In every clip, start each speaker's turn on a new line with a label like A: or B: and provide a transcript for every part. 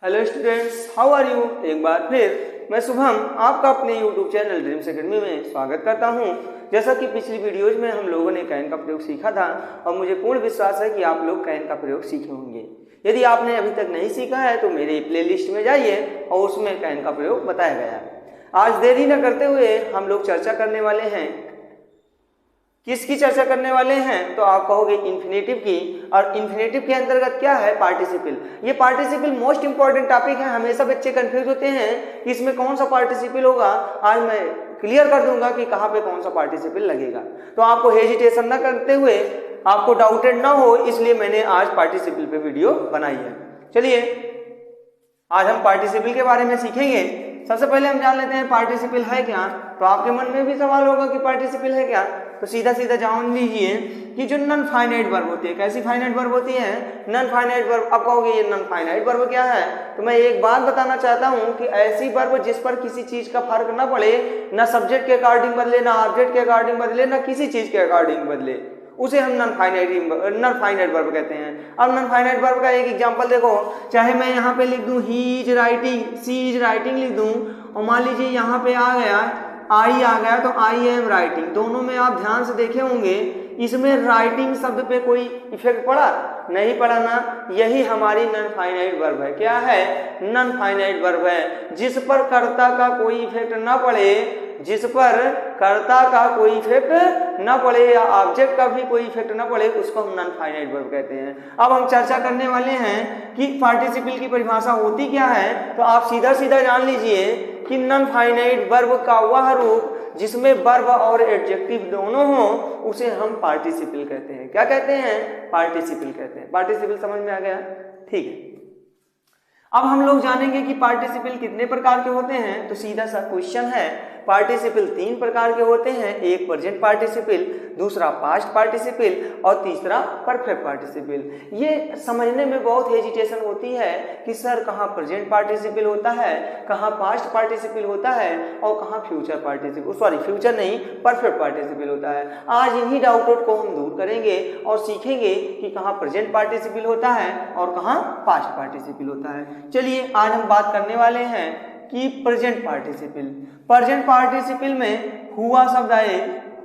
A: Hello students, how are you. एक बार फिर मैं शुभम आपका अपने यूट्यूब चैनल ड्रीम्स एकेडमी में स्वागत करता हूं। जैसा कि पिछली वीडियोज में हम लोगों ने कैन का प्रयोग सीखा था और मुझे पूर्ण विश्वास है कि आप लोग कैन का प्रयोग सीखे होंगे। यदि आपने अभी तक नहीं सीखा है तो मेरे प्लेलिस्ट में जाइए और उसमें कैन का प्रयोग बताया गया है। आज देरी न करते हुए हम लोग चर्चा करने वाले हैं। किसकी चर्चा करने वाले हैं तो आप कहोगे इन्फिनेटिव की, और इन्फिनेटिव के अंतर्गत क्या है, पार्टिसिपल। ये पार्टिसिपल मोस्ट इंपॉर्टेंट टॉपिक है। हमेशा बच्चे कंफ्यूज होते हैं कि इसमें कौन सा पार्टिसिपल होगा। आज मैं क्लियर कर दूंगा कि कहाँ पे कौन सा पार्टिसिपल लगेगा, तो आपको हेजिटेशन ना करते हुए, आपको डाउटेड ना हो, इसलिए मैंने आज पार्टिसिपल पे वीडियो बनाई है। चलिए आज हम पार्टिसिपल के बारे में सीखेंगे। सबसे पहले हम जान लेते हैं पार्टिसिपल है क्या। तो आपके मन में भी सवाल होगा कि पार्टिसिपल है क्या, तो सीधा सीधा जान लीजिए कि जो नॉन फाइनाइट वर्ब होती है। कैसी फाइनाइट वर्ब होती है? Non finite verb. अब कहोगे ये नॉन फाइनाइट वर्ब क्या है, तो मैं एक बात बताना चाहता हूं कि ऐसी वर्ब जिस पर किसी चीज का फर्क ना पड़े, ना सब्जेक्ट के अकॉर्डिंग बदले, ना ऑब्जेक्ट के अकॉर्डिंग बदले, ना किसी चीज के अकॉर्डिंग बदले, उसे हम नॉन फाइनाइट वर्ब कहते हैं। अब नॉन फाइनाइट वर्ब का एक एग्जांपल देखो। चाहे मैं यहाँ पे लिख दूं he is writing, she is writing लिख दूं, और मान लीजिए यहाँ पे आ गया आई आ गया, तो आई एम राइटिंग। दोनों में आप ध्यान से देखे होंगे, इसमें राइटिंग शब्द पे कोई इफेक्ट पड़ा? नहीं पड़ा ना। यही हमारी नॉन फाइनाइट वर्ब है। क्या है? नॉन फाइनाइट वर्ब है। जिस पर कर्ता का कोई इफेक्ट ना पड़े, जिस पर कर्ता का कोई इफेक्ट ना पड़े या ऑब्जेक्ट का भी कोई इफेक्ट ना पड़े, उसको हम नॉन फाइनाइट वर्ब कहते हैं। अब हम चर्चा करने वाले हैं कि पार्टिसिपल की परिभाषा होती क्या है। तो आप सीधा सीधा जान लीजिए कि नॉन फाइनाइट वर्ब का वह रूप जिसमें वर्ब और एडजेक्टिव दोनों हो, उसे हम पार्टिसिपल कहते हैं। क्या कहते हैं? पार्टिसिपल कहते हैं। पार्टिसिपल समझ में आ गया? ठीक है। अब हम लोग जानेंगे कि पार्टिसिपल कितने प्रकार के होते हैं। तो सीधा सा क्वेश्चन है, पार्टिसिपल 3 प्रकार के होते हैं। एक प्रेजेंट पार्टिसिपल, दूसरा पास्ट पार्टिसिपल और तीसरा परफेक्ट पार्टिसिपल। ये समझने में बहुत हेजिटेशन होती है कि सर कहाँ प्रेजेंट पार्टिसिपल होता है, कहाँ पास्ट पार्टिसिपल होता है और कहाँ फ्यूचर पार्टिसिपल, सॉरी फ्यूचर नहीं, परफेक्ट पार्टिसिपल होता है। आज इन्हीं डाउट को हम दूर करेंगे और सीखेंगे कि कहाँ प्रेजेंट पार्टिसिपल होता है और कहाँ पास्ट पार्टिसिपल होता है। चलिए आज हम बात करने वाले हैं कि प्रेजेंट पार्टिसिपल। प्रेजेंट पार्टिसिपल में हुआ शब्द आए,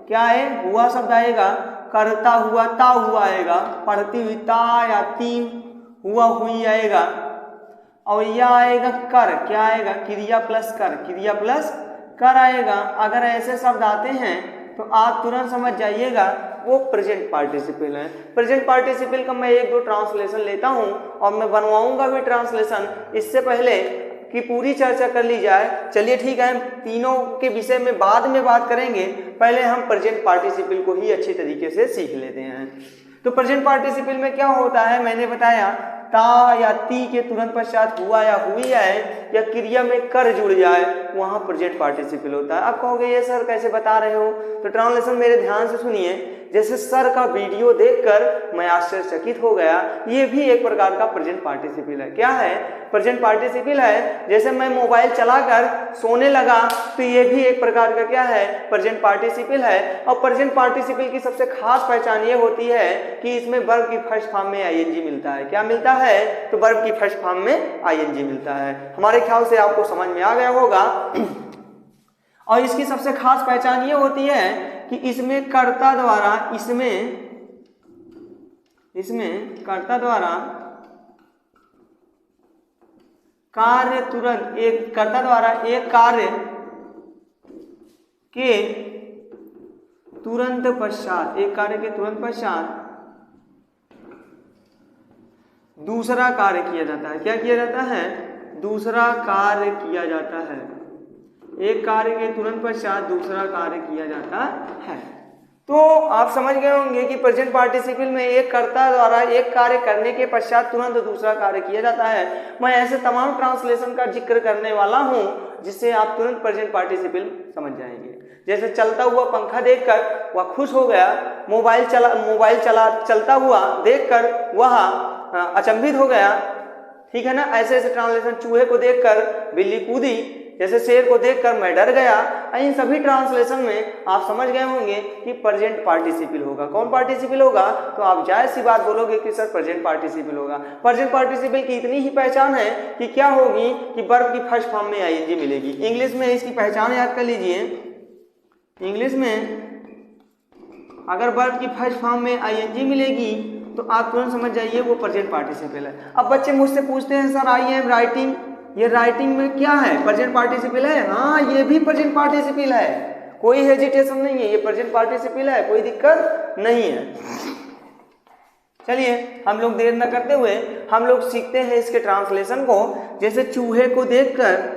A: क्या है? हुआ शब्द आएगा, करता हुआ ता हुआ आएगा, पढ़ती हुई ता या ती, हुआ हुई आएगा, और यह आएगा कर। क्या आएगा? क्रिया प्लस कर, क्रिया प्लस कर आएगा। अगर ऐसे शब्द आते हैं तो आप तुरंत समझ जाइएगा वो प्रेजेंट पार्टिसिपल है। प्रेजेंट पार्टिसिपल का मैं 1-2 ट्रांसलेशन लेता हूं और मैं बनवाऊंगा भी ट्रांसलेशन, इससे पहले कि पूरी चर्चा कर ली जाए। चलिए ठीक है, तीनों के विषय में बाद में बात करेंगे, पहले हम प्रेजेंट पार्टिसिपल को ही अच्छी तरीके से सीख लेते हैं। तो प्रेजेंट पार्टिसिपल में क्या होता है, मैंने बताया ता या ती के तुरंत पश्चात हुआ या हुई आए या क्रिया में कर जुड़ जाए, वहां प्रेजेंट पार्टिसिपल होता है। आप कहोगे ये सर कैसे बता रहे हो, तो ट्रांसलेशन मेरे ध्यान से सुनिए। जैसे सर का वीडियो देखकर मैं आश्चर्यचकित हो गया, ये भी एक प्रकार का प्रेजेंट पार्टिसिपल है। क्या है? प्रेजेंट पार्टिसिपल है। जैसे मैं मोबाइल चलाकर सोने लगा, तो ये भी एक प्रकार का क्या है? प्रेजेंट पार्टिसिपल है। और प्रेजेंट पार्टिसिपल की सबसे खास पहचान ये होती है कि इसमें वर्ब की फर्स्ट फॉर्म में आईएनजी मिलता है। क्या मिलता है? तो वर्ब की फर्स्ट फॉर्म में आईएनजी मिलता है। हमारे ख्याल से आपको समझ में आ गया होगा। और इसकी सबसे खास पहचान ये होती है कि इसमें कर्ता द्वारा, इसमें कर्ता द्वारा कार्य तुरंत, एक कर्ता द्वारा एक कार्य के तुरंत पश्चात, एक कार्य के तुरंत पश्चात दूसरा कार्य किया जाता है। क्या किया जाता है? दूसरा कार्य किया जाता है। एक कार्य के तुरंत पश्चात दूसरा कार्य किया जाता है। तो आप समझ गए होंगे कि प्रेजेंट पार्टिसिपल में एक कर्ता द्वारा एक कार्य करने के पश्चात तुरंत दूसरा कार्य किया जाता है। मैं ऐसे तमाम ट्रांसलेशन का जिक्र करने वाला हूं जिससे आप तुरंत प्रेजेंट पार्टिसिपल समझ जाएंगे। जैसे चलता हुआ पंखा देखकर वह खुश हो गया, मोबाइल चलता हुआ देखकर वह अचंभित हो गया, ठीक है ना। ऐसे ऐसे ट्रांसलेशन, चूहे को देखकर बिल्ली कूदी, जैसे शेर को देखकर मैं डर गया। इन सभी ट्रांसलेशन में आप समझ गए होंगे कि प्रेजेंट पार्टिसिपल होगा। कौन पार्टिसिपल होगा? तो आप जायज सी बात बोलोगे कि सर प्रेजेंट पार्टिसिपल होगा। प्रेजेंट पार्टिसिपल की इतनी ही पहचान है कि क्या होगी कि वर्ब की फर्स्ट फॉर्म में आईएनजी मिलेगी। इंग्लिश में इसकी पहचान याद कर लीजिए। इंग्लिश में अगर वर्ब की फर्स्ट फॉर्म में आईएनजी मिलेगी तो आप तुरंत समझ जाइए वो प्रेजेंट पार्टिसिपल है। अब बच्चे मुझसे पूछते हैं सर आई एम राइटिंग, ये राइटिंग में क्या है? प्रेजेंट पार्टिसिपल है। हाँ, ये भी प्रेजेंट पार्टिसिपल है, कोई हेजिटेशन नहीं है, ये प्रेजेंट पार्टिसिपल है, कोई दिक्कत नहीं है। चलिए हम लोग देर न करते हुए हम लोग सीखते हैं इसके ट्रांसलेशन को। जैसे चूहे को देखकर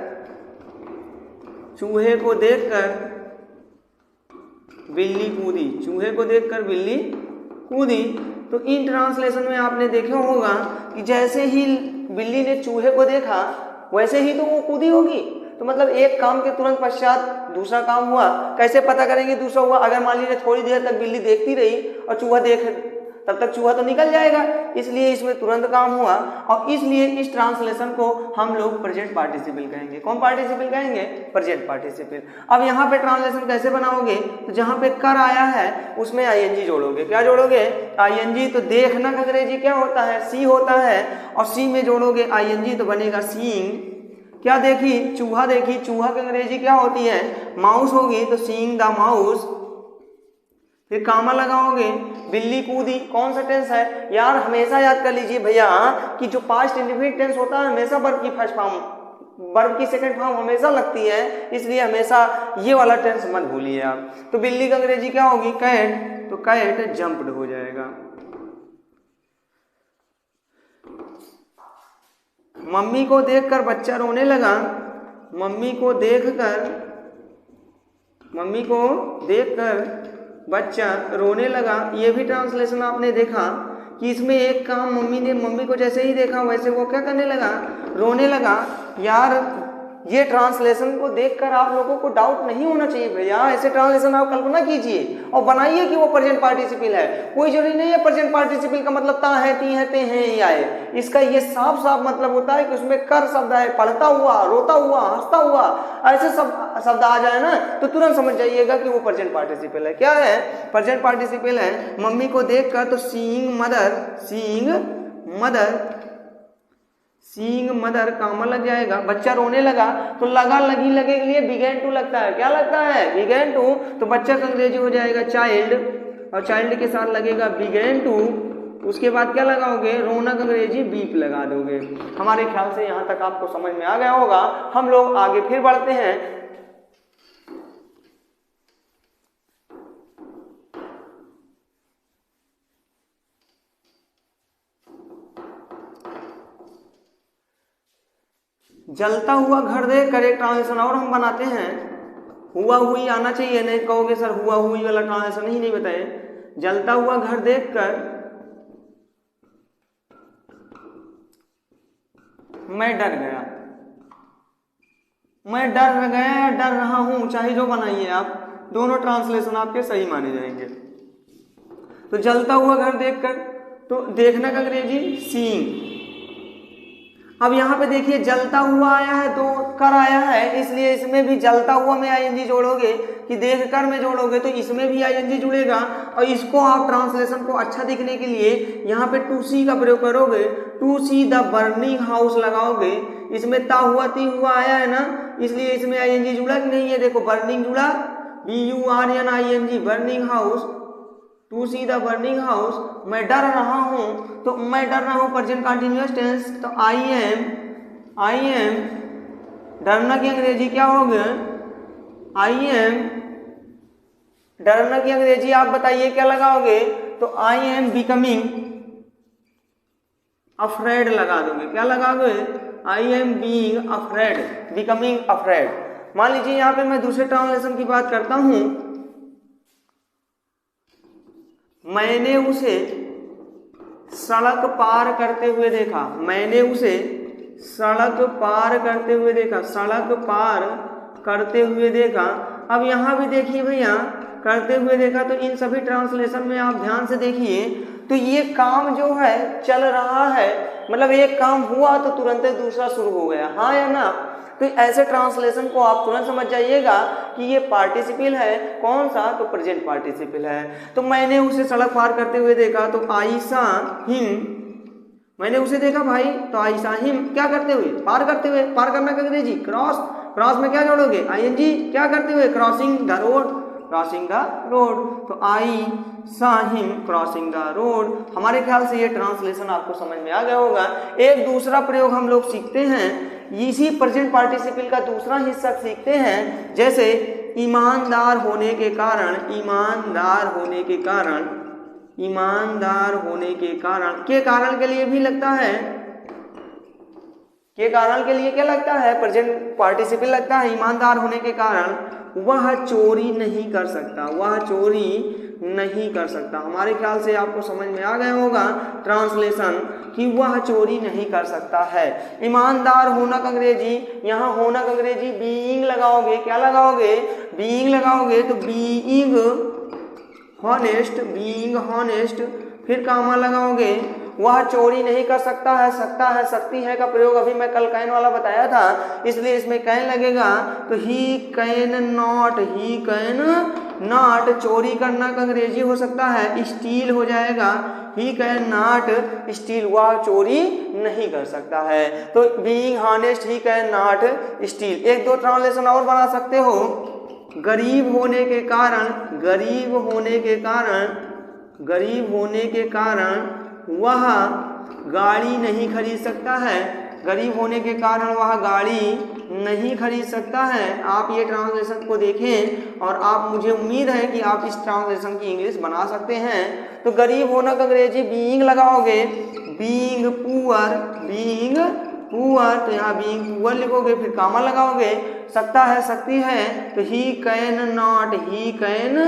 A: बिल्ली कूदी, चूहे को देखकर बिल्ली कूदी। तो इन ट्रांसलेशन में आपने देखा होगा कि जैसे ही बिल्ली ने चूहे को देखा वैसे ही तो वो कूदी होगी। तो मतलब एक काम के तुरंत पश्चात दूसरा काम हुआ। कैसे पता करेंगे दूसरा हुआ? अगर मान लीजिए थोड़ी देर तक बिल्ली देखती रही और चूहा देख, तब तक चूहा तो निकल जाएगा, इसलिए इसमें तुरंत काम हुआ और इसलिए इस ट्रांसलेशन को हम लोग प्रेजेंट पार्टिसिपल कहेंगे। कौन पार्टिसिपल कहेंगे? Present participle. अब यहाँ पे ट्रांसलेशन कैसे बनाओगे? तो जहाँ पे कर आया है उसमें आईएनजी जोड़ोगे। क्या जोड़ोगे? आईएनजी। तो देखना का अंग्रेजी क्या होता है? सी होता है, और सी में जोड़ोगे आईएनजी तो बनेगा सीइंग। क्या देखी? चूहा देखी, चूहा की अंग्रेजी क्या होती है? माउस होगी, तो सीइंग द माउस। फिर कामा लगाओगे, बिल्ली कूदी। कौन सा टेंस है यार? हमेशा याद कर लीजिए भैया कि जो पास्ट इंडेफिनिट टेंस होता है हमेशा वर्ब की फर्स्ट फॉर्म, वर्ब की सेकंड फॉर्म हमेशा लगती है, इसलिए हमेशा ये वाला टेंस मत भूलिए आप। तो बिल्ली की अंग्रेजी क्या होगी? कैट, तो कैट जंप्ड हो जाएगा। मम्मी को देखकर बच्चा रोने लगा, मम्मी को देखकर बच्चा रोने लगा। ये भी ट्रांसलेशन आपने देखा कि इसमें एक काम मम्मी को जैसे ही देखा वैसे वो क्या करने लगा? रोने लगा। यार ये ट्रांसलेशन को देखकर आप लोगों को डाउट नहीं होना चाहिए भैया। ऐसे ट्रांसलेशन आप कल्पना कीजिए और बनाइए कि वो प्रेजेंट पार्टिसिपल है। कोई जरूरी नहीं है प्रेजेंट पार्टिसिपल का मतलब ता है, ती है, ते हैं ही आए। इसका ये साफ साफ मतलब होता है कि उसमें कर शब्द है, पढ़ता हुआ, रोता हुआ, हंसता हुआ, ऐसे सब शब्द आ जाए ना तो तुरंत समझ जाइएगा कि वो प्रेजेंट पार्टिसिपल है। क्या है? प्रेजेंट पार्टिसिपल है। मम्मी को देखकर तो सीइंग मदर कामा लग जाएगा। बच्चा रोने लगा तो लगा, लगी, लगे के लिए बिगेन टू लगता है। क्या लगता है? Begin to. तो बच्चा का अंग्रेजी हो जाएगा चाइल्ड, और चाइल्ड के साथ लगेगा बिगेन टू। उसके बाद क्या लगाओगे? रोना का अंग्रेजी बीप लगा दोगे। हमारे ख्याल से यहाँ तक आपको समझ में आ गया होगा। हम लोग आगे फिर बढ़ते हैं। जलता हुआ घर देख कर एक ट्रांसलेशन और हम बनाते हैं। हुआ हुई आना चाहिए, नहीं कहोगे सर हुआ हुई वाला ट्रांसलेशन ही नहीं बताए। जलता हुआ घर देखकर मैं डर गया, मैं डर गया या डर रहा हूं, चाहे जो बनाइए आप, दोनों ट्रांसलेशन आपके सही माने जाएंगे। तो जलता हुआ घर देखकर, तो देखना का अंग्रेजी सीइंग। अब यहाँ पे देखिए जलता हुआ आया है, तो कर आया है, इसलिए इसमें भी जलता हुआ में आईएनजी जोड़ोगे कि देख कर में जोड़ोगे तो इसमें भी आईएनजी जुड़ेगा। और इसको आप ट्रांसलेशन को अच्छा दिखने के लिए यहाँ पे टू सी का प्रयोग करोगे। To see the burning house लगाओगे। इसमें ता हुआ ती हुआ आया है ना, इसलिए इसमें आईएनजी जुड़ा कि नहीं है? देखो बर्निंग जुड़ा, BURNING burning house. To see the burning house. मैं डर रहा हूं, तो मैं डर रहा हूं प्रेजेंट कंटिन्यूअस टेंस, तो आई एम। डरना की अंग्रेजी क्या होगा? I am. डरना की अंग्रेजी आप बताइए क्या लगाओगे? तो आई एम बिकमिंग अफ्रेड लगा दोगे। क्या लगाओगे? I am being afraid, becoming afraid. मान लीजिए यहाँ पे मैं दूसरे ट्रांसलेशन की बात करता हूं। मैंने उसे सड़क पार करते हुए देखा। मैंने उसे सड़क पार करते हुए देखा। सड़क पार करते हुए देखा। अब यहाँ भी देखिए भैया, करते हुए देखा, तो इन सभी ट्रांसलेशन में आप ध्यान से देखिए तो ये काम जो है चल रहा है, मतलब एक काम हुआ तो तुरंत ही दूसरा शुरू हो गया, हाँ या ना। तो ऐसे ट्रांसलेशन को आप तुरंत समझ जाइएगा कि ये पार्टिसिपल है, कौन सा, तो प्रेजेंट पार्टिसिपल है। तो मैंने उसे सड़क पार करते हुए देखा, तो आई सा हिम, मैंने उसे देखा भाई, तो आई सा हिम क्या करते हुए, पार करते हुए। पार करना का अंग्रेजी क्रॉस, क्रॉस में क्या जोड़ोगे, आईएनजी, क्या करते हुए, crossing the road, crossing the road. तो आई सा हिम क्रॉसिंग द रोड। हमारे ख्याल से ये ट्रांसलेशन आपको समझ में आ गया होगा। एक दूसरा प्रयोग हम लोग सीखते हैं, इसी प्रेजेंट पार्टिसिपल का दूसरा हिस्सा सीखते हैं, जैसे ईमानदार होने के कारण, ईमानदार होने के कारण, ईमानदार होने के कारण, के कारण के लिए भी लगता है, के कारण के लिए क्या लगता है, प्रेजेंट पार्टिसिपल लगता है। ईमानदार होने के कारण वह चोरी नहीं कर सकता, वह चोरी नहीं कर सकता। हमारे ख्याल से आपको समझ में आ गया होगा ट्रांसलेशन कि वह चोरी नहीं कर सकता है। ईमानदार होना का अंग्रेजी, यहाँ होना का अंग्रेजी बीइंग लगाओगे, क्या लगाओगे, बीइंग लगाओगे, तो बीइंग हॉनेस्ट, बीइंग हॉनेस्ट, फिर कामा लगाओगे, वह चोरी नहीं कर सकता है। सकता है, सकती है का प्रयोग अभी मैं कल कैन वाला बताया था, इसलिए इसमें कैन लगेगा। तो he can not, he can not, चोरी करना का अंग्रेजी हो सकता है स्टील हो जाएगा, ही कैन नॉट स्टील, वह चोरी नहीं कर सकता है। तो being honest, he can not steel. एक दो ट्रांसलेशन और बना सकते हो, गरीब होने के कारण, गरीब होने के कारण, गरीब होने के कारण वह गाड़ी नहीं खरीद सकता है, गरीब होने के कारण वह गाड़ी नहीं खरीद सकता है। आप ये ट्रांसलेशन को देखें और आप, मुझे उम्मीद है कि आप इस ट्रांसलेशन की इंग्लिश बना सकते हैं। तो गरीब होना का अंग्रेजी बीइंग लगाओगे, बीइंग पुअर, बीइंग पुअर, तो यहाँ बीइंग पुअर लिखोगे, फिर कामा लगाओगे। सकता है, सकती है, तो he can not, he can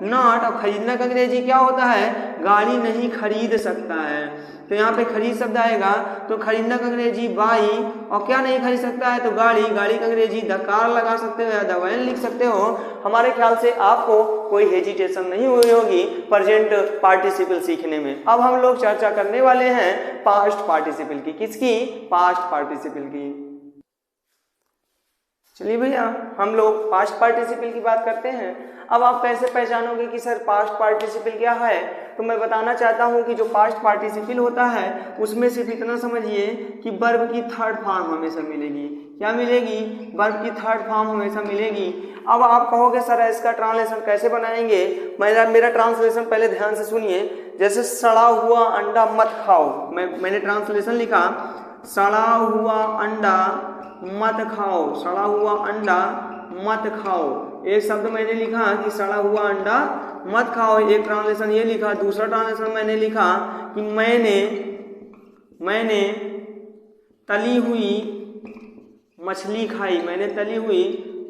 A: not. और खरीदना का अंग्रेजी क्या होता है, गाड़ी नहीं खरीद सकता है, तो यहाँ पे खरीद शब्द आएगा, तो खरीदना का अंग्रेजी बाई, और क्या नहीं खरीद सकता है, तो गाड़ी, गाड़ी का अंग्रेजी द कार लगा सकते हो या द वैन लिख सकते हो। हमारे ख्याल से आपको कोई हेजिटेशन नहीं हुई होगी प्रेजेंट पार्टिसिपल सीखने में। अब हम लोग चर्चा करने वाले हैं पास्ट पार्टिसिपल की, किसकी, पास्ट पार्टिसिपल की। चलिए भैया, हम लोग पास्ट पार्टिसिपल की बात करते हैं। अब आप कैसे पहचानोगे कि सर पास्ट पार्टिसिपल क्या है, तो मैं बताना चाहता हूं कि जो पास्ट पार्टिसिपल होता है उसमें सिर्फ इतना समझिए कि वर्ब की थर्ड फॉर्म हमेशा मिलेगी। क्या मिलेगी, वर्ब की थर्ड फॉर्म हमेशा मिलेगी। अब आप कहोगे सर इसका ट्रांसलेशन कैसे बनाएंगे, मेरा ट्रांसलेशन पहले ध्यान से सुनिए। जैसे सड़ा हुआ अंडा मत खाओ, मैंने ट्रांसलेशन लिखा, सड़ा हुआ अंडा मत खाओ, सड़ा हुआ अंडा मत खाओ। एक शब्द मैंने लिखा कि सड़ा हुआ अंडा मत खाओ, एक ट्रांसलेशन ये लिखा। दूसरा ट्रांसलेशन मैंने लिखा कि मैंने तली हुई मछली खाई, मैंने तली हुई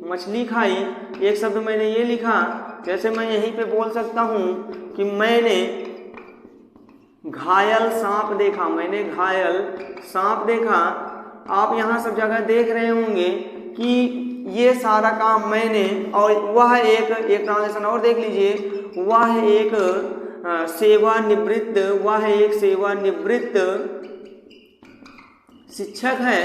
A: मछली खाई। एक शब्द मैंने ये लिखा, जैसे मैं यहीं पे बोल सकता हूँ कि मैंने घायल सांप देखा, मैंने घायल सांप देखा। आप यहाँ सब जगह देख रहे होंगे कि ये सारा काम मैंने, और वह एक ट्रांसलेशन और देख लीजिए, वह एक सेवानिवृत्त, वह एक सेवानिवृत्त शिक्षक है।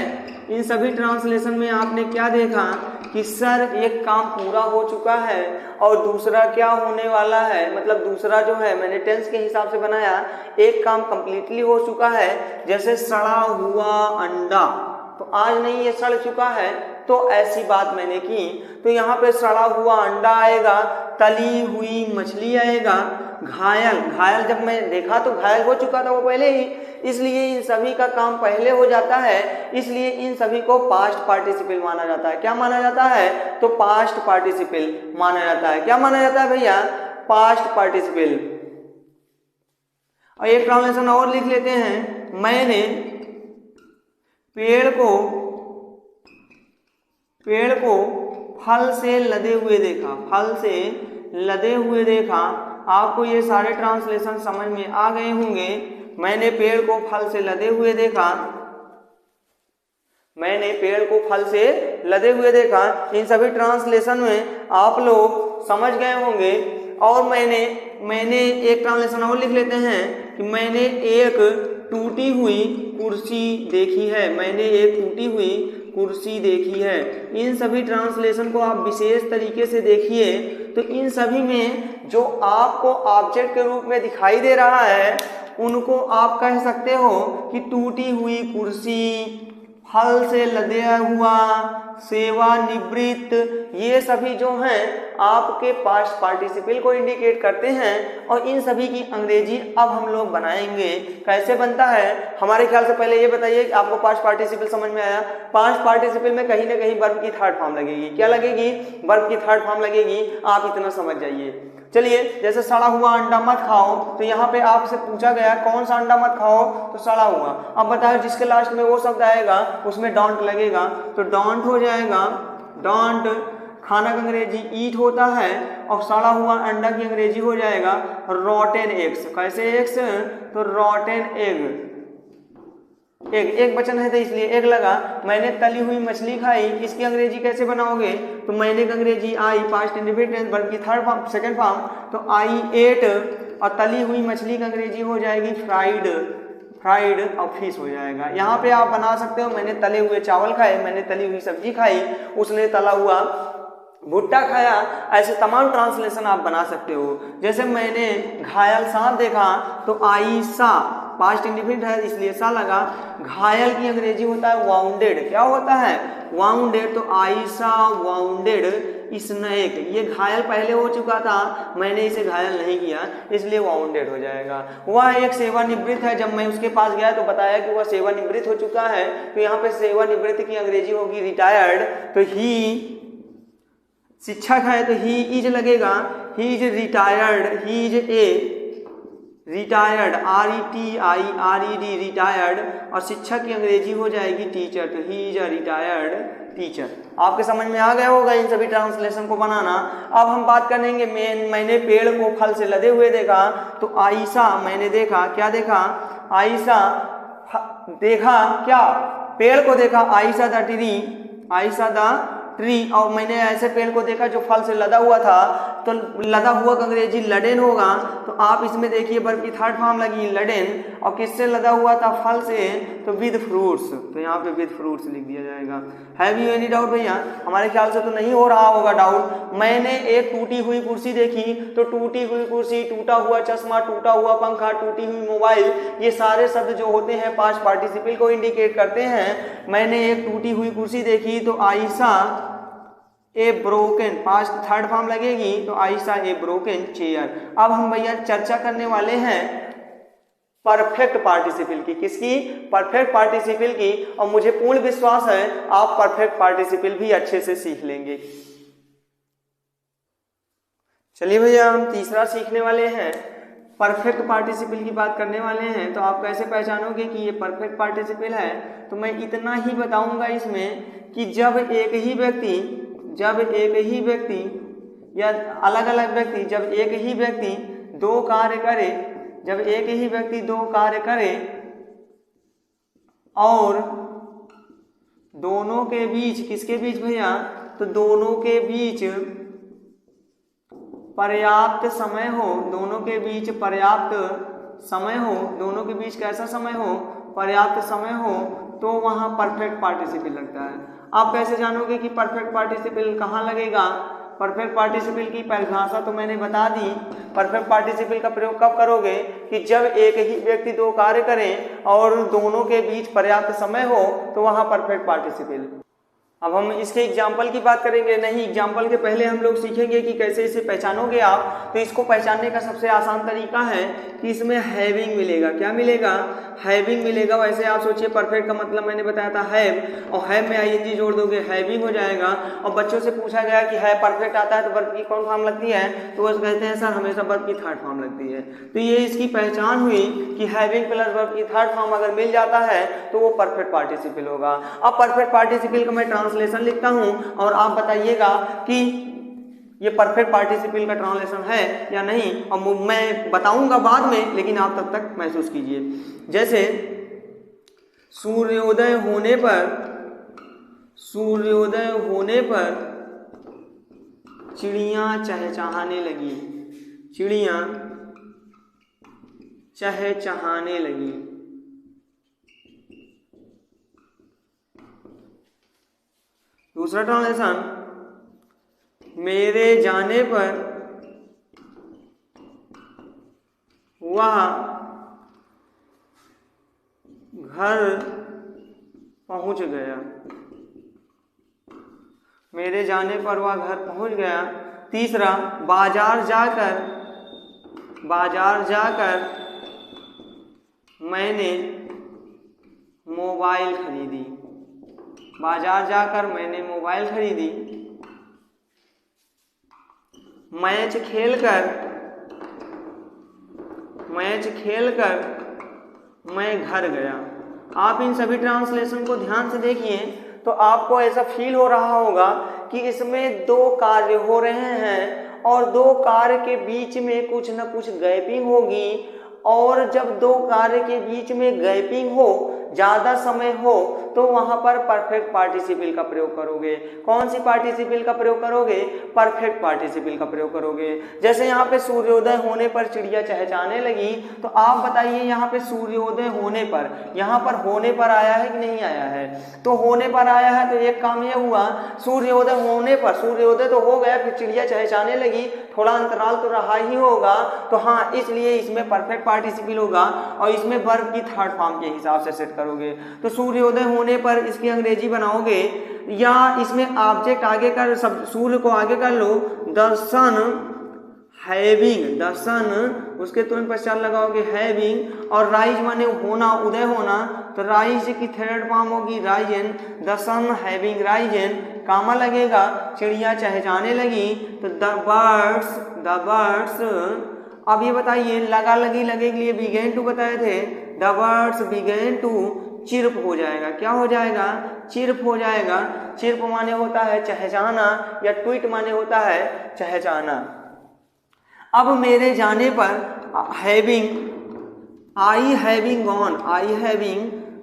A: इन सभी ट्रांसलेशन में आपने क्या देखा कि सर एक काम पूरा हो चुका है और दूसरा क्या होने वाला है, मतलब दूसरा जो है मैंने टेंस के हिसाब से बनाया, एक काम कंप्लीटली हो चुका है। जैसे सड़ा हुआ अंडा, तो आज नहीं ये सड़ चुका है, तो ऐसी बात मैंने की। तो यहाँ पे सड़ा हुआ अंडा आएगा, तली हुई मछली आएगा, घायल, घायल जब मैं देखा तो घायल हो चुका था वो पहले ही, इसलिए इन सभी का काम पहले हो जाता है, इसलिए इन सभी को पास्ट पार्टिसिपल माना जाता है। क्या माना जाता है, तो पास्ट पार्टिसिपल माना जाता है। क्या माना जाता है भैया, पास्ट पार्टिसिपल। और एक ट्रांसलेशन और लिख लेते हैं, मैंने पेड़ को फल से लदे हुए देखा, फल से लदे हुए देखा। आपको ये सारे ट्रांसलेशन समझ में आ गए होंगे। मैंने पेड़ को फल से लदे हुए देखा, मैंने पेड़ को फल से लदे हुए देखा। इन सभी ट्रांसलेशन में आप लोग समझ गए होंगे। और मैंने एक ट्रांसलेशन और लिख लेते हैं कि मैंने एक टूटी हुई कुर्सी देखी है, मैंने एक टूटी हुई कुर्सी देखी है। इन सभी ट्रांसलेशन को आप विशेष तरीके से देखिए तो इन सभी में जो आपको ऑब्जेक्ट के रूप में दिखाई दे रहा है उनको आप कह सकते हो कि टूटी हुई कुर्सी, फल से लदा हुआ, सेवानिवृत्त, ये सभी जो हैं आपके पास्ट पार्टिसिपल को इंडिकेट करते हैं। और इन सभी की अंग्रेजी अब हम लोग बनाएंगे। कैसे बनता है हमारे ख्याल से पहले ये बताइए कि आपको पास्ट पार्टिसिपल समझ में आया? पास्ट पार्टिसिपल में कहीं ना कहीं वर्ब की थर्ड फॉर्म लगेगी। क्या लगेगी? वर्ब की थर्ड फॉर्म लगेगी। आप इतना समझ जाइए। चलिए, जैसे सड़ा हुआ अंडा मत खाओ, तो यहाँ पे आपसे पूछा गया कौन सा अंडा मत खाओ, तो सड़ा हुआ। अब बताओ जिसके लास्ट में वो शब्द आएगा उसमें डोंट लगेगा, तो डोंट हो जाएगा। डोंट खाना का अंग्रेजी ईट होता है और सड़ा हुआ अंडा की अंग्रेजी हो जाएगा रॉटेन एग्स। कैसे एग्स? तो रॉटेन एग। एक वचन है तो इसलिए एक लगा। मैंने तली हुई मछली खाई, इसकी अंग्रेजी कैसे बनाओगे? तो मैंने की अंग्रेजी आई, पास्ट इंडिफिनिट वर्ब की थर्ड फॉर्म सेकंड फॉर्म, तो आई एट, और तली हुई मछली की अंग्रेजी हो जाएगी फ्राइड। फ्राइड और फिश हो जाएगा। यहाँ पे आप बना सकते हो मैंने तले हुए चावल खाए, मैंने तली हुई सब्जी खाई, उसने तला हुआ भुट्टा खाया। ऐसे तमाम ट्रांसलेशन आप बना सकते हो। जैसे मैंने घायल सांप देखा, तो आई सा, पास्ट इंडिफिनिट है इसलिए सा लगा। घायल की अंग्रेजी होता है वाउंडेड। क्या होता है? वाउंडेड। तो आई सा वाउंडेड स्नेक। ये घायल पहले हो चुका था, मैंने इसे घायल नहीं किया, इसलिए वाउंडेड हो जाएगा। वह एक सेवानिवृत्त है। जब मैं उसके पास गया तो बताया कि वह सेवानिवृत्त हो चुका है, तो यहाँ पे सेवानिवृत्त की अंग्रेजी होगी रिटायर्ड। तो ही शिक्षक है तो ही इज लगेगा। He is retired, he is a retired, RETIRED retired, और शिक्षक की अंग्रेजी हो जाएगी टीचर, तो he is a retired teacher. आपके समझ में आ गया होगा इन सभी ट्रांसलेशन को बनाना। अब हम बात करेंगे मैंने पेड़ को फल से लदे हुए देखा, तो आयशा, मैंने देखा, क्या देखा? आयशा देखा क्या? पेड़ को देखा। Ayesha the tree, Ayesha the tree. और मैंने ऐसे पेड़ को देखा जो फल से लदा हुआ था, तो लदा हुआ का अंग्रेजी लडेन होगा। तो आप इसमें देखिए वर्ब की थर्ड फॉर्म लगी लडेन, और किससे लदा हुआ था? फल से, तो विद फ्रूट्स। तो यहाँ पे विद फ्रूट्स लिख दिया जाएगा। हैव यू एनी डाउट भैया? हमारे ख्याल से तो नहीं हो रहा होगा डाउट। मैंने एक टूटी हुई कुर्सी देखी, तो टूटी हुई कुर्सी, टूटा हुआ चश्मा, टूटा हुआ पंखा, टूटी हुई मोबाइल, ये सारे शब्द जो होते हैं पास्ट पार्टिसिपल को इंडिकेट करते हैं। मैंने एक टूटी हुई कुर्सी देखी, तो आयशा ए ब्रोकन, पास्ट थर्ड फॉर्म लगेगी, तो आयशा ए ब्रोकन चेयर। अब हम भैया चर्चा करने वाले हैं परफेक्ट पार्टिसिपल की। किसकी? परफेक्ट पार्टिसिपल की। और मुझे पूर्ण विश्वास है आप परफेक्ट पार्टिसिपल भी अच्छे से सीख लेंगे। चलिए भैया, हम तीसरा सीखने वाले हैं, परफेक्ट पार्टिसिपल की बात करने वाले हैं। तो आप कैसे पहचानोगे कि ये परफेक्ट पार्टिसिपल है? तो मैं इतना ही बताऊंगा इसमें कि जब एक ही व्यक्ति या अलग अलग व्यक्ति, जब एक ही व्यक्ति दो कार्य करे, जब एक ही व्यक्ति दो कार्य करे और दोनों के बीच, किसके बीच भैया? तो दोनों के बीच पर्याप्त समय हो, दोनों के बीच पर्याप्त समय हो, दोनों के बीच कैसा समय हो? पर्याप्त समय हो, तो वहां परफेक्ट पार्टिसिपल लगता है। आप कैसे जानोगे कि परफेक्ट पार्टिसिपल कहाँ लगेगा? परफेक्ट पार्टिसिपल की परिभाषा तो मैंने बता दी। परफेक्ट पार्टिसिपल का प्रयोग कब करोगे? कि जब एक ही व्यक्ति दो कार्य करें और दोनों के बीच पर्याप्त समय हो, तो वहां परफेक्ट पार्टिसिपल। अब हम इसके एग्जाम्पल की बात करेंगे। नहीं, एग्जाम्पल के पहले हम लोग सीखेंगे कि कैसे इसे पहचानोगे आप। तो इसको पहचानने का सबसे आसान तरीका है कि इसमें हैविंग मिलेगा। क्या मिलेगा? हैविंग मिलेगा। वैसे आप सोचिए परफेक्ट का मतलब मैंने बताया था हैव, और हैव में आईएनजी जोड़ दोगे, हैविंग हो जाएगा। और बच्चों से पूछा गया कि है परफेक्ट आता है तो वर्ब की कौन फॉर्म लगती है? तो वो कहते हैं सर हमेशा वर्ब की थर्ड फॉर्म लगती है। तो ये इसकी पहचान हुई कि हैविंग प्लस वर्ब की थर्ड फॉर्म अगर मिल जाता है तो वो परफेक्ट पार्टिसिपल होगा। अब परफेक्ट पार्टिसिपल का मैं ट्रांसलेशन लिखता हूं और आप बताइएगा कि ये परफेक्ट पार्टिसिपल का ट्रांसलेशन है या नहीं। और मैं बताऊंगा बाद में, लेकिन आप तब तक महसूस कीजिए। जैसे सूर्योदय होने पर चिड़ियां चहचहाने लगी, चिड़ियां चहचहाने लगी। दूसरा ट्रांसलेशन, मेरे जाने पर वह घर पहुंच गया। मेरे जाने पर वह घर पहुंच गया। तीसरा, बाजार जाकर मैंने मोबाइल खरीदी। बाजार जाकर मैंने मोबाइल खरीदी। मैच खेलकर मैं घर गया। आप इन सभी ट्रांसलेशन को ध्यान से देखिए तो आपको ऐसा फील हो रहा होगा कि इसमें दो कार्य हो रहे हैं और दो कार्य के बीच में कुछ न कुछ गैपिंग होगी, और जब दो कार्य के बीच में गैपिंग हो, ज़्यादा समय हो, तो वहाँ पर परफेक्ट पार्टिसिपल का प्रयोग करोगे। कौन सी पार्टिसिपल का प्रयोग करोगे? परफेक्ट पार्टिसिपल का प्रयोग करोगे। जैसे यहाँ पे सूर्योदय होने पर चिड़िया चहचहाने लगी, तो आप बताइए यहाँ पे सूर्योदय होने पर, यहाँ पर होने पर आया है कि नहीं आया है? तो होने पर आया है, तो एक काम यह हुआ, सूर्योदय होने पर, सूर्योदय तो हो गया, फिर चिड़िया चहचहाने लगी, थोड़ा अंतराल तो रहा ही होगा, तो हाँ, इसलिए इसमें परफेक्ट पार्टिसिपल होगा और इसमें वर्ब की थर्ड फॉर्म के हिसाब से सेट करोगे। तो सूर्योदय होने पर इसकी अंग्रेजी बनाओगे, या इसमें ऑब्जेक्ट आगे कर, सब सूर्य को आगे कर लो, द सन हैविंग, द सन, उसके तुरंत पश्चात लगाओगे हैविंग, और राइज माने होना, उदय होना, तो राइज की थर्ड फॉर्म होगी risen, the sun having risen, comma लगेगा, चिड़िया चहचहाने लगी, तो द बर्ड्स, अब ये बताइए लगा लगी लगे के लिए बिगेन टू बताए थे, the birds begin to chirp हो जाएगा। क्या हो जाएगा? चिर्प हो जाएगा। चिर्प माने होता है चहचहाना, या ट्वीट माने होता है चहचहाना। अब मेरे जाने पर हैविंग, आई हैविंग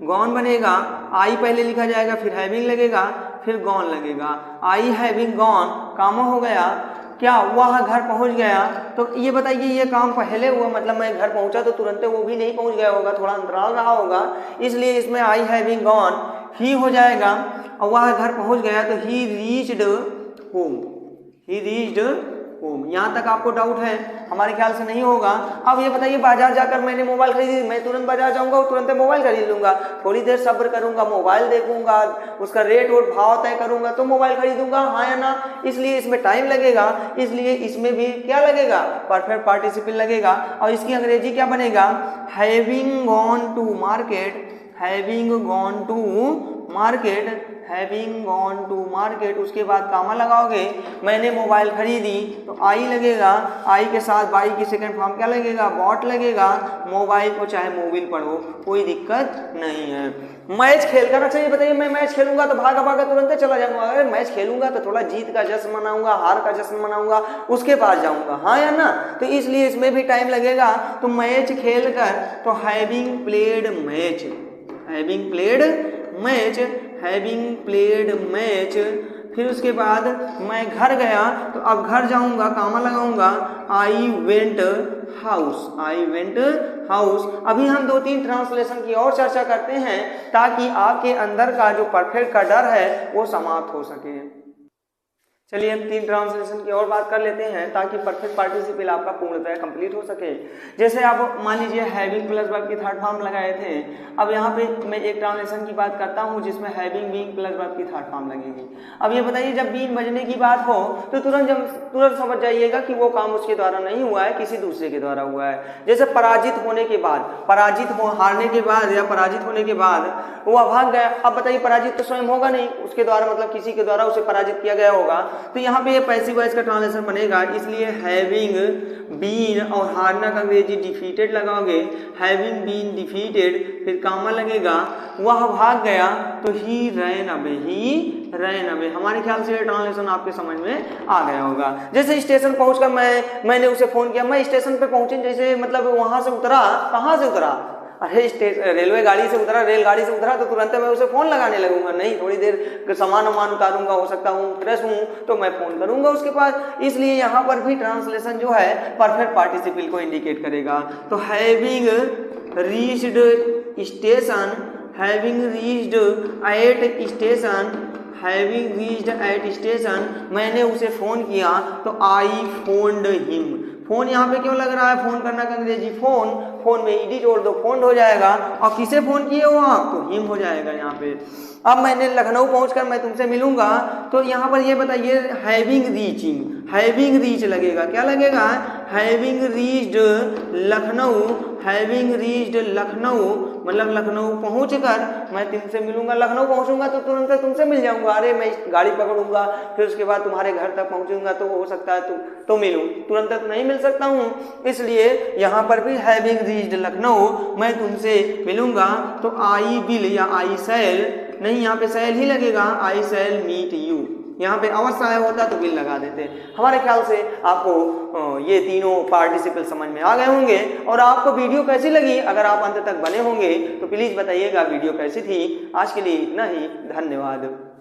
A: गॉन बनेगा, आई पहले लिखा जाएगा, फिर हैविंग लगेगा, फिर गॉन लगेगा, आई हैविंग गॉन, कामा हो गया, क्या वह घर पहुंच गया। तो ये बताइए ये काम पहले हुआ, मतलब मैं घर पहुंचा तो तुरंत वो भी नहीं पहुंच गया होगा, थोड़ा अंतराल रहा होगा, इसलिए इसमें आई हैविंग गॉन ही हो जाएगा, और वह घर पहुंच गया, तो ही रीच्ड होम। यहाँ तक आपको डाउट है? हमारे ख्याल से नहीं होगा। अब ये बताइए, बाजार जाकर मैंने मोबाइल खरीदी, मैं तुरंत बाजार जाऊंगा और तुरंत मोबाइल खरीद लूंगा, थोड़ी देर सब्र करूंगा, मोबाइल देखूंगा, उसका रेट और भाव तय करूंगा, तो मोबाइल खरीदूंगा, हाँ या ना? इसलिए इसमें टाइम लगेगा, इसलिए इसमें भी क्या लगेगा? परफेक्ट पार्टिसिपल लगेगा, और इसकी अंग्रेजी क्या बनेगा? हैविंग गॉन टू मार्केट, उसके बाद कामा लगाओगे, मैंने मोबाइल खरीदी, तो आई लगेगा, आई के साथ बाई की सेकंड फॉर्म क्या लगेगा? बॉट लगेगा, मोबाइल को चाहे मोबाइल पढ़ो, कोई दिक्कत नहीं है। मैच खेलकर, अच्छा ये बताइए, मैं मैच खेलूंगा तो भागा तुरंत चला जाऊंगा, अगर मैच खेलूंगा तो थोड़ा जीत का जश्न मनाऊंगा, हार का जश्न मनाऊंगा, उसके पास जाऊंगा, हाँ या ना? तो इसलिए इसमें भी टाइम लगेगा। तो मैच खेलकर, तो हैविंग प्लेड मैच, फिर उसके बाद मैं घर गया, तो अब घर जाऊंगा, कामा लगाऊंगा, आई वेंट हाउस। अभी हम 2-3 ट्रांसलेशन की और चर्चा करते हैं ताकि आपके अंदर का जो परफेक्ट का डर है वो समाप्त हो सके। चलिए हम 3 ट्रांसलेशन की और बात कर लेते हैं ताकि परफेक्ट पार्टिसिपल आपका पूर्णतः कंप्लीट हो सके। जैसे आप मान लीजिए हैविंग प्लस वर्ब की थर्ड फॉर्म लगाए थे, अब यहाँ पे मैं एक ट्रांसलेशन की बात करता हूँ जिसमें हैविंग बीइंग प्लस वर्ब की थर्ड फॉर्म लगेगी। अब ये बताइए, जब बीइंग बजने की बात हो तो तुरंत समझ जाइएगा कि वो काम उसके द्वारा नहीं हुआ है, किसी दूसरे के द्वारा हुआ है। जैसे पराजित होने के बाद, हारने के बाद या पराजित होने के बाद वो भाग गया। अब बताइए, पराजित तो स्वयं होगा नहीं, उसके द्वारा मतलब किसी के द्वारा उसे पराजित किया गया होगा, तो यहाँ पे ये पैसिव वॉइस का ट्रांसलेशन बनेगा। इसलिए हैविंग बीन और हारना का अंग्रेजी डिफीटेड लगाओगे, हैविंग बीन डिफीटेड, फिर कामा लगेगा, वह भाग गया, तो ही रैन अवे। हमारे ख्याल से ये ट्रांसलेशन आपके समझ में आ गया होगा। जैसे स्टेशन पहुंचकर मैंने उसे फोन किया, मैं स्टेशन पे पहुंचे, जैसे मतलब वहां से उतरा, कहाँ से उतरा? अरे रेलगाड़ी से उतरा तो तुरंत मैं उसे फोन लगाने लगूंगा, नहीं, थोड़ी देर सामान उतारूंगा, हो सकता हूँ फ्रेश हूँ तो मैं फोन करूंगा उसके पास। इसलिए यहाँ पर भी ट्रांसलेशन जो है परफेक्ट पार्टिसिपल को इंडिकेट करेगा। तो having reached station, having reached eight station, having reached eight station, मैंने उसे फ़ोन किया तो आई फोन्ड हिम। फ़ोन यहाँ पे क्यों लग रहा है, फ़ोन करना का अंग्रेजी फ़ोन, फ़ोन में ईडी जोड़ दो फोन हो जाएगा, और किसे फ़ोन किए हो आप, तो हिम हो जाएगा यहाँ पे। अब मैंने लखनऊ पहुंचकर मैं तुमसे मिलूंगा, तो यहाँ पर ये बताइए हैविंग रीचिंग, हैविंग रीच लगेगा, क्या लगेगा, having reached Lucknow, having reached Lucknow मतलब लखनऊ पहुंचकर मैं तुमसे मिलूंगा। लखनऊ पहुंचूंगा तो तुरंत तुमसे मिल जाऊंगा, अरे मैं गाड़ी पकड़ूंगा फिर उसके बाद तुम्हारे घर तक पहुंचूंगा तो हो सकता है तो मिलूं, तुरंत तो नहीं मिल सकता हूं, इसलिए यहाँ पर भी हैविंग रीच्ड लखनऊ मैं तुमसे मिलूंगा, तो आई विल या आई शैल नहीं, यहाँ पे शैल ही लगेगा, आई शैल मीट यू, यहाँ पे अवश्य आया होता तो विल लगा देते। हमारे ख्याल से आपको ये तीनों पार्टिसिपल समझ में आ गए होंगे। और आपको वीडियो कैसी लगी, अगर आप अंत तक बने होंगे तो प्लीज़ बताइएगा वीडियो कैसी थी। आज के लिए इतना ही, धन्यवाद।